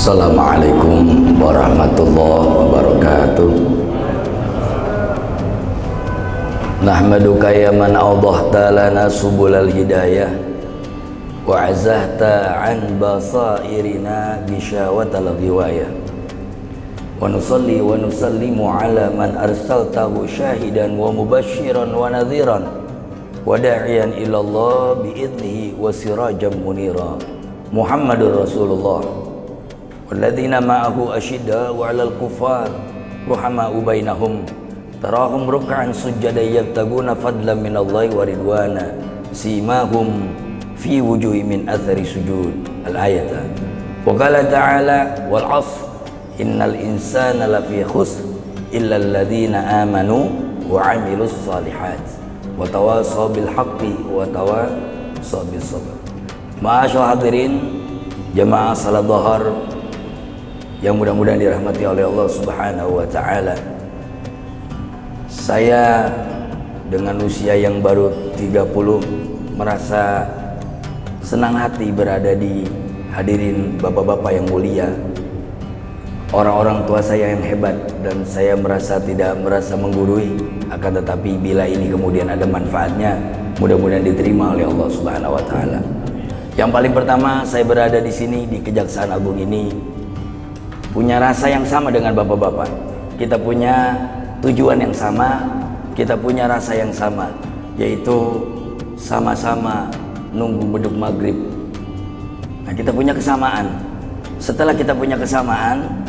Assalamualaikum warahmatullahi wabarakatuh. Nahmaduka ya man awdahta lana subulal hidayah wa azahta an basairina bishawatal ghiwayah wa nusalli wa nusallimu ala man arsaltahu syahidan wa mubashiran wa nadhiran wa da'iyan ilallah bi'idnihi wa sirajan munira Muhammadur Rasulullah walladzina ma'ahu asyidda'u 'alal kuffar ruhama'u bainahum tarahum ruk'an sujjadan yabtaguna fadlan minallahi wa ridwana simahum fi wujuhi min athari sujud al-ayata wa qala ta'ala wal 'ashr innal insana lafi khusr illa alladhina amanu wa 'amilus shalihat wa tawasaw bil haqqi wa tawasaw bis sabr. Ma'asyiral hadirin jamaah salat dhuhur yang mudah-mudahan dirahmati oleh Allah Subhanahu wa ta'ala. Saya dengan usia yang baru 30 merasa senang hati berada di hadirin bapak-bapak yang mulia, orang-orang tua saya yang hebat, dan saya tidak merasa menggurui, akan tetapi bila ini kemudian ada manfaatnya, mudah-mudahan diterima oleh Allah Subhanahu wa ta'ala. Yang paling pertama, saya berada di sini di Kejaksaan Agung ini punya rasa yang sama dengan bapak-bapak. Kita punya tujuan yang sama, kita punya rasa yang sama, yaitu sama-sama nunggu beduk maghrib. Nah, kita punya kesamaan. Setelah kita punya kesamaan,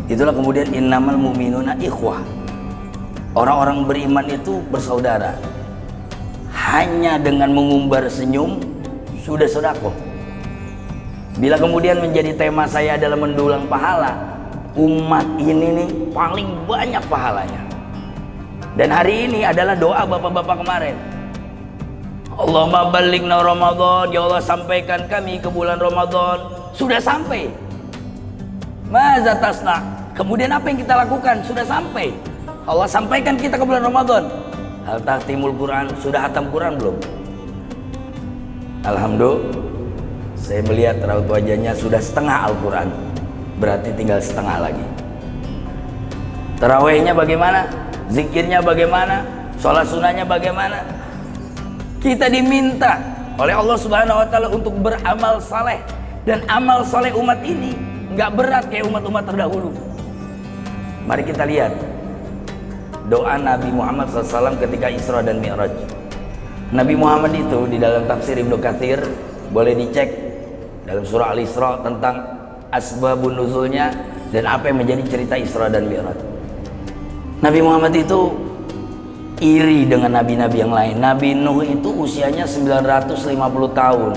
itulah kemudian innamal mu'minuna ikhwah. Orang-orang beriman itu bersaudara. Hanya dengan mengumbar senyum sudah sedekah. Bila kemudian menjadi tema saya adalah mendulang pahala, umat ini nih paling banyak pahalanya. Dan hari ini adalah doa bapak-bapak kemarin. Allahumma ballighna Ramadan, ya Allah sampaikan kami ke bulan Ramadan. Sudah sampai. Maza tasna. Kemudian apa yang kita lakukan? Sudah sampai. Allah sampaikan kita ke bulan Ramadan. Hal tahtimul Quran, sudah hatam Quran belum? Alhamdulillah. Saya melihat raut wajahnya sudah setengah Al-Quran, berarti tinggal setengah lagi. Tarawihnya bagaimana? Zikirnya bagaimana? Sholat sunnahnya bagaimana? Kita diminta oleh Allah Subhanahu wa ta'ala untuk beramal saleh. Dan amal saleh umat ini nggak berat kayak umat-umat terdahulu. Mari kita lihat doa Nabi Muhammad SAW ketika Isra dan Mi'raj. Nabi Muhammad itu di dalam tafsir Ibnu Katsir, boleh dicek dalam surah Al-Isra tentang asbabun nuzulnya dan apa yang menjadi cerita Isra dan Mi'raj. Nabi Muhammad itu iri dengan nabi-nabi yang lain. Nabi Nuh itu usianya 950 tahun.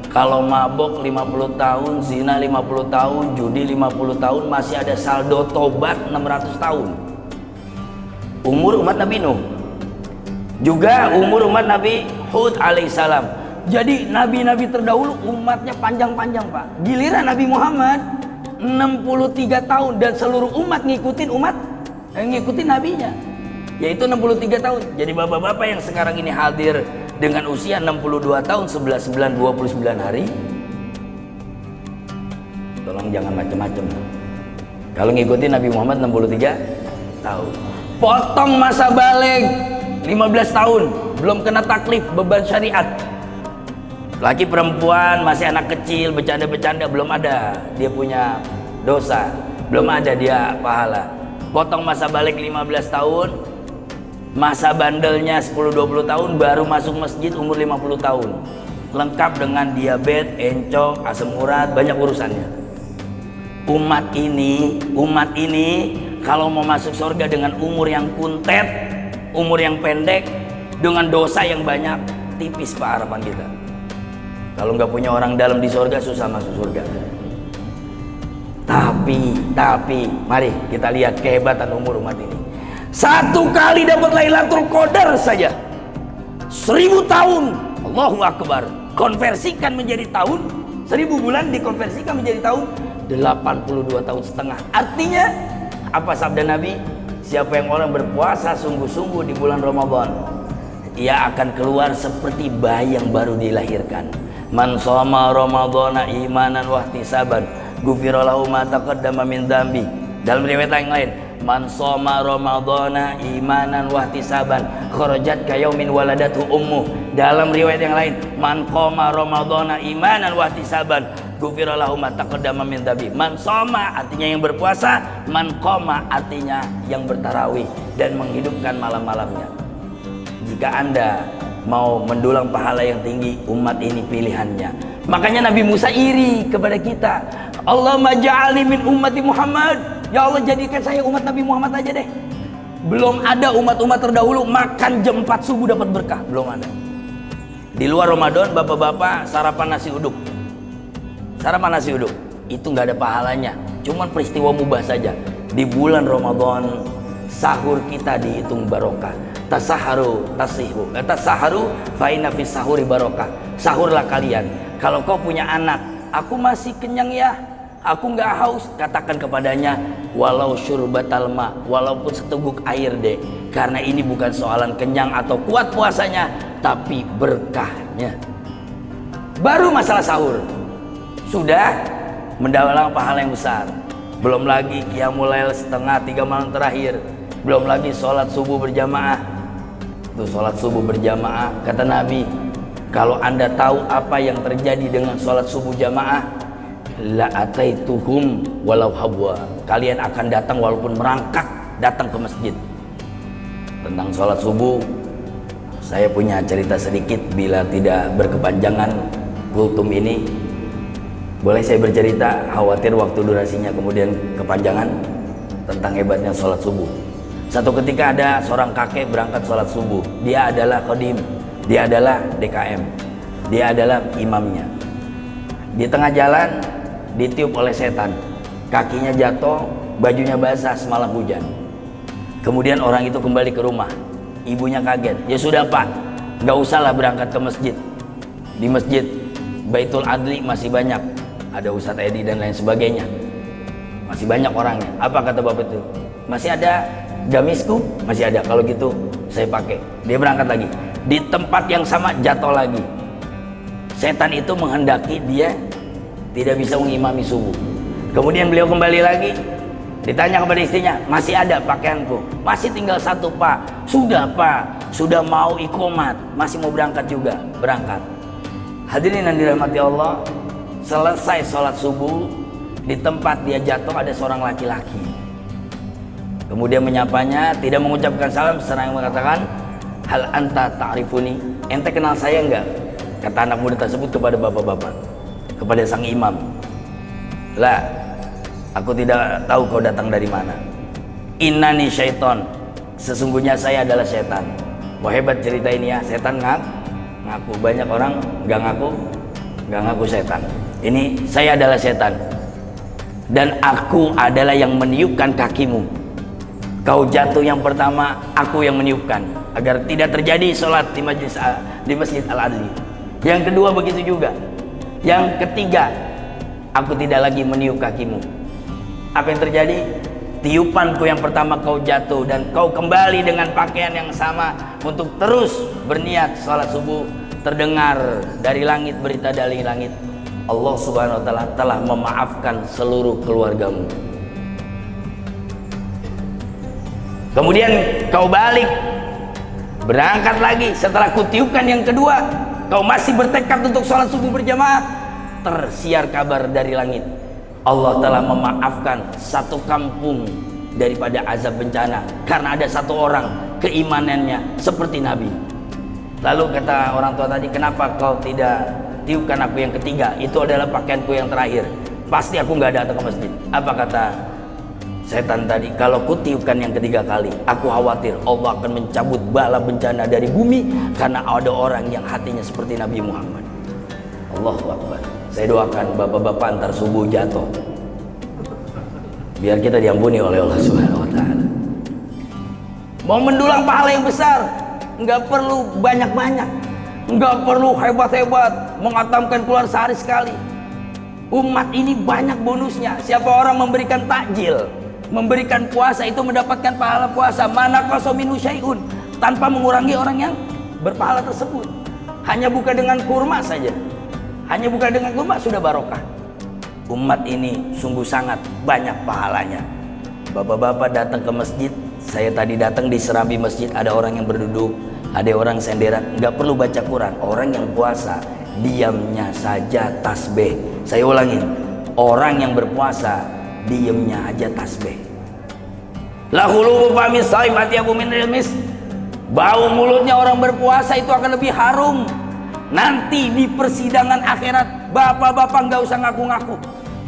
Kalau mabok 50 tahun, zina 50 tahun, judi 50 tahun, masih ada saldo tobat 600 tahun. Umur umat Nabi Nuh. Juga umur umat Nabi Hud alaihissalam. Jadi nabi-nabi terdahulu umatnya panjang-panjang, Pak. Giliran Nabi Muhammad 63 tahun dan seluruh umat ngikutin nabinya, yaitu 63 tahun. Jadi bapak-bapak yang sekarang ini hadir dengan usia 62 tahun 11 bulan 29 hari, tolong jangan macam-macam. Kalau ngikutin Nabi Muhammad 63 tahun, potong masa baligh 15 tahun, belum kena taklif beban syariat. Laki perempuan masih anak kecil bercanda-bercanda, belum ada dia punya dosa, belum ada dia pahala. Potong masa balik 15 tahun, masa bandelnya 10-20 tahun, baru masuk masjid umur 50 tahun, lengkap dengan diabetes, encok, asam urat, banyak urusannya. Umat ini kalau mau masuk surga dengan umur yang kuntet, umur yang pendek, dengan dosa yang banyak, tipis Pak harapan kita. Kalau nggak punya orang dalam di surga, susah masuk surga. Tapi, mari kita lihat kehebatan umur umat ini. Satu kali dapat Lailatul Qadar saja, 1000 tahun, Allahu Akbar, konversikan menjadi tahun, 1000 bulan dikonversikan menjadi tahun, 82 tahun setengah. Artinya, apa sabda Nabi? Siapa yang orang berpuasa sungguh-sungguh di bulan Ramadan, ia akan keluar seperti bayi yang baru dilahirkan. Man shoma ramadhana imanan wa ihtisaban ghufira lahu ma taqaddama min dzambi. Dalam riwayat yang lain, man shoma ramadhana imanan wa ihtisaban kharajat ka yaumin waladatu ummu. Dalam riwayat yang lain, man qoma ramadhana imanan wa ihtisaban ghufira lahu ma taqaddama min dzambi. Man shoma artinya yang berpuasa, man qoma artinya yang bertarawih dan menghidupkan malam-malamnya. Jika Anda mau mendulang pahala yang tinggi, umat ini pilihannya. Makanya Nabi Musa iri kepada kita. Allahumma ja'alni min ummati Muhammad. Ya Allah, jadikan saya umat Nabi Muhammad aja deh. Belum ada umat-umat terdahulu makan jam 4 subuh dapat berkah, belum ada. Di luar Ramadan, bapak-bapak sarapan nasi uduk. Sarapan nasi uduk itu nggak ada pahalanya, cuman peristiwa mubah saja. Di bulan Ramadan sahur kita dihitung barokah. Tasaharu tasihu, tasaharu fa inna fis sahuri barokah. Sahurlah kalian. Kalau kau punya anak, aku masih kenyang ya, aku nggak haus, katakan kepadanya walau syurbatal ma, walaupun seteguk air deh, karena ini bukan soalan kenyang atau kuat puasanya, tapi berkahnya. Baru masalah sahur sudah mendapat pahala yang besar. Belum lagi qiyamul lail setengah 3 malam terakhir, belum lagi sholat subuh berjamaah. Tuh, sholat subuh berjamaah, kata Nabi, kalau Anda tahu apa yang terjadi dengan sholat subuh jamaah, la ataituhum walau habwa, kalian akan datang walaupun merangkak datang ke masjid. Tentang sholat subuh saya punya cerita sedikit, bila tidak berkepanjangan kultum ini. Boleh saya bercerita, khawatir waktu durasinya kemudian kepanjangan, tentang hebatnya sholat subuh. Satu ketika ada seorang kakek berangkat sholat subuh. Dia adalah khodim, dia adalah DKM, dia adalah imamnya. Di tengah jalan ditiup oleh setan, kakinya jatuh, bajunya basah semalam hujan. Kemudian orang itu kembali ke rumah. Ibunya kaget. Ya sudah pak, gak usahlah berangkat ke masjid. Di masjid Baitul Adli masih banyak, ada Ustadz Edi dan lain sebagainya, masih banyak orangnya. Apa kata bapak itu? Masih ada gamisku? Masih ada. Kalau gitu saya pakai. Dia berangkat lagi. Di tempat yang sama jatuh lagi. Setan itu menghendaki dia tidak bisa mengimami subuh. Kemudian beliau kembali lagi, ditanya kepada istrinya, masih ada pakaianku? Masih tinggal satu pak. Sudah pak, sudah mau iqomat, masih mau berangkat juga. Berangkat. Hadirin yang dirahmati Allah, selesai sholat subuh, di tempat dia jatuh ada seorang laki-laki. Kemudian menyapanya, tidak mengucapkan salam, seraya mengatakan, hal anta ta'rifuni, ente kenal saya enggak? Kata anak muda tersebut kepada bapak-bapak, kepada sang imam. Lah, aku tidak tahu kau datang dari mana. Innani syaiton, sesungguhnya saya adalah setan. Wah, hebat cerita ini ya. Setan ngaku. Banyak orang nggak ngaku setan. Ini saya adalah setan, dan aku adalah yang meniupkan kakimu. Kau jatuh yang pertama, aku yang meniupkan agar tidak terjadi sholat di masjid Al-Adli. Yang kedua begitu juga. Yang ketiga, aku tidak lagi meniup kakimu. Apa yang terjadi? Tiupanku yang pertama kau jatuh, dan kau kembali dengan pakaian yang sama untuk terus berniat sholat subuh. Terdengar dari langit, berita dari langit, Allah subhanahu wa ta'ala telah memaafkan seluruh keluargamu. Kemudian kau balik, berangkat lagi. Setelah kutiupkan yang kedua, kau masih bertekad untuk sholat subuh berjamaah. Tersiar kabar dari langit, Allah telah memaafkan satu kampung daripada azab bencana, karena ada satu orang keimanannya seperti Nabi. Lalu kata orang tua tadi, kenapa kau tidak tiupkan aku yang ketiga? Itu adalah pakaianku yang terakhir, pasti aku nggak datang ke masjid. Apa kata setan tadi? Kalau ku tiupkan yang ketiga kali, aku khawatir Allah akan mencabut bala bencana dari bumi, karena ada orang yang hatinya seperti Nabi Muhammad. Allahu Akbar. Saya doakan bapak-bapak antar subuh jatuh, biar kita diampuni oleh Allah Subhanahu wa ta'ala. Mau mendulang pahala yang besar, nggak perlu banyak-banyak, nggak perlu hebat-hebat, mengatamkan keluar sehari sekali. Umat ini banyak bonusnya. Siapa orang memberikan takjil, memberikan puasa, itu mendapatkan pahala puasa. Mana qasominu syai'un, tanpa mengurangi orang yang berpahala tersebut. Hanya buka dengan kurma saja, hanya buka dengan kurma sudah barokah. umat ini sungguh sangat banyak pahalanya. Bapak-bapak datang ke masjid, saya tadi datang di serambi masjid, ada orang yang berduduk, ada orang senderan, nggak perlu baca Quran. Orang yang puasa diamnya saja tasbih. Saya ulangin, orang yang berpuasa diamnya aja tasbih. Lahulu famis saim atyabu min ilmis. Bau mulutnya orang berpuasa itu akan lebih harum. Nanti di persidangan akhirat, bapak-bapak nggak usah ngaku-ngaku,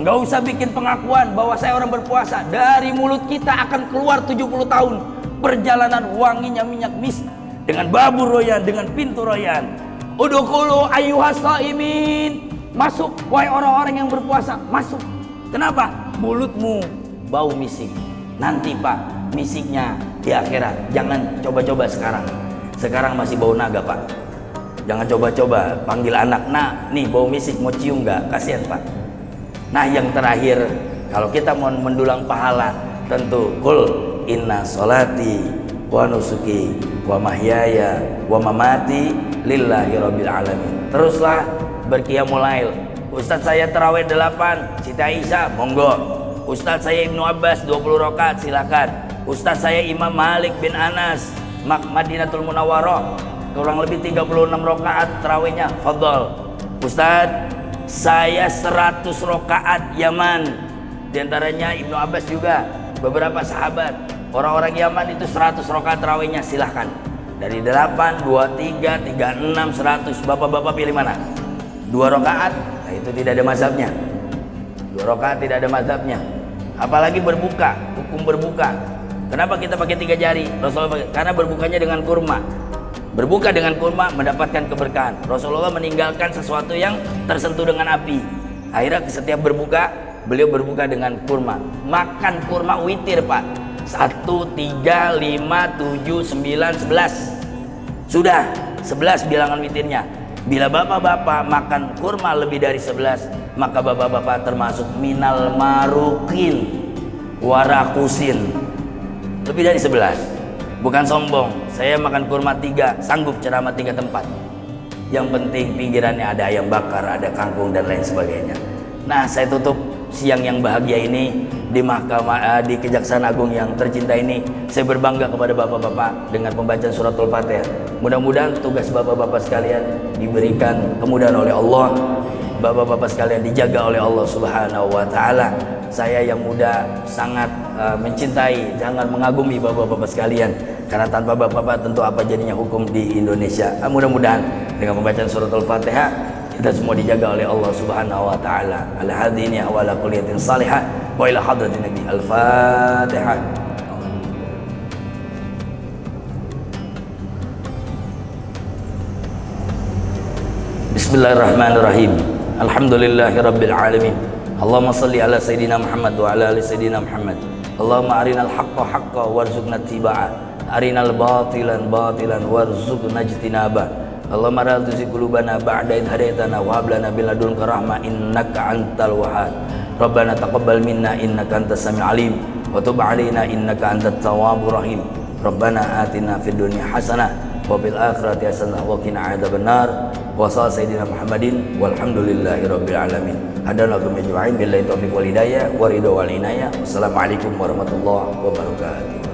nggak usah bikin pengakuan bahwa saya orang berpuasa. Dari mulut kita akan keluar 70 tahun perjalanan wanginya minyak misk, dengan babur royan, dengan pintu royan. Udkhulu ayyuhas shaimin. Masuk wahai orang-orang yang berpuasa, masuk. Kenapa? Mulutmu bau misik. Nanti Pak, misiknya di akhirat. Jangan coba-coba sekarang. Sekarang masih bau naga Pak. Jangan coba-coba panggil anak, nah nih bau misik, mau cium nggak? Kasihan Pak. Nah yang terakhir, kalau kita mau mendulang pahala, tentu kul inna solati wa nusuki wa mahyaya wa mamati lillahi rabbil alamin. Teruslah berqiyamul lail. Ustadz saya tarawih 8, Siti Aisyah monggo. Ustadz saya Ibnu Abbas 20 rakaat silakan. Ustadz saya Imam Malik bin Anas Madinatul Munawwarah kurang lebih 36 rakaat tarawihnya, fadhol. Ustadz saya 100 rakaat Yaman, diantaranya Ibnu Abbas juga beberapa sahabat. Orang-orang Yaman itu 100 rakaat tarawihnya, silahkan. Dari 8, 2, 3, 3, 6, 100. Bapak-bapak pilih mana? 2 rakaat, nah itu tidak ada mazhabnya. 2 rakaat tidak ada mazhabnya. Apalagi berbuka, hukum berbuka. Kenapa kita pakai 3 jari? Rasulullah karena berbukanya dengan kurma. Berbuka dengan kurma mendapatkan keberkahan. Rasulullah meninggalkan sesuatu yang tersentuh dengan api. Akhirnya setiap berbuka, beliau berbuka dengan kurma. Makan kurma witir Pak. 1, 3, 5, 7, 9, 11. Sudah 11 bilangan witirnya. Bila bapak-bapak makan kurma lebih dari 11, maka bapak-bapak termasuk minal marukin warakusin. Lebih dari 11. Bukan sombong, saya makan kurma 3, sanggup ceramah 3 tempat. Yang penting pinggirannya ada ayam bakar, ada kangkung dan lain sebagainya. Nah, saya tutup siang yang bahagia ini di mahkamah, di Kejaksaan Agung yang tercinta ini. Saya berbangga kepada bapak-bapak dengan pembacaan suratul Fatihah. Mudah-mudahan tugas bapak-bapak sekalian diberikan kemudahan oleh Allah. Bapak-bapak sekalian dijaga oleh Allah Subhanahu wa taala. Saya yang muda sangat mencintai, sangat mengagumi bapak-bapak sekalian, karena tanpa bapak-bapak tentu apa jadinya hukum di Indonesia. Mudah-mudahan dengan pembacaan suratul Fatihah kita semua dijaga oleh Allah Subhanahu wa taala. Ala hadhihi wa ala kulliyatin salihah wa ila hadratin nabi. Al-Fatihah. Bismillahirrahmanirrahim. Alhamdulillahirabbil alamin. Allahumma salli ala sayyidina Muhammad wa ala ali sayyidina Muhammad. Allahumma arinal haqqa haqqa warzuqna ittiba'ah. Arinal batilan batilan warzuqna ijtinabah. Allahumma la tuzigh qulubana ba'da idh hadaitana wa hab lana min ladunka rahmah innaka antal wahhab. Rabbana taqabbal minna innaka antas samiul alim wa tub 'alaina innaka antat tawwabur rahim. Rabbana atina fid dunya hasanah wa fil akhirati hasanah wa qina adzabannar. Wa sayyidina Muhammadin walhamdulillahi rabbil alamin. Hadanakum ajma'in billahi taufiq wal hidayah wa ridha wal inayah. Wassalamualaikum warahmatullahi wabarakatuh.